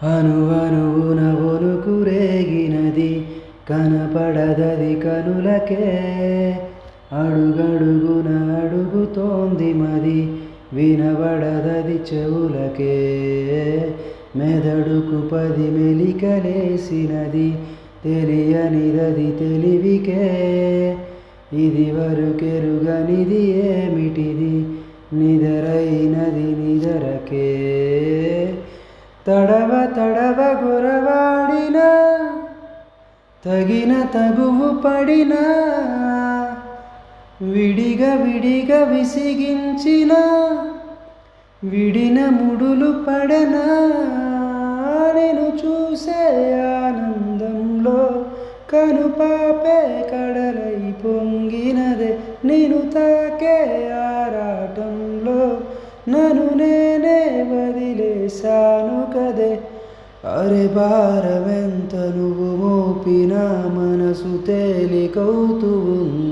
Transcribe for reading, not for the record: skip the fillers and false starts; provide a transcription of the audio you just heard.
అణువణువున వణుకు రేగినది కనపడదది కనులకే. అడుగడుగున అడుగుతోంది మది వినబడదది చెవులకే. మెదడుకు 10 మెలికలేసినది తెలియనిదది తెలివికే. ఇదివరకెరుగనిది ఏమిటిది నిదరైనది నిదరకే. తడవ తడవ గొరవాడినా తగిన తగువు పడినా విడిగా విడిగా విసిగించిన విడిన ముడులు పడనా. నేను చూసే ఆనందంలో కనుపాపే కడలై పొంగినదే. నేను తాకే ఆరాటంలో నన్ను నేనే వదిలేశాను కదే. అరే భారమెంత నువ్వు మోపినా మనసు తేలికవుతూ ఉంది.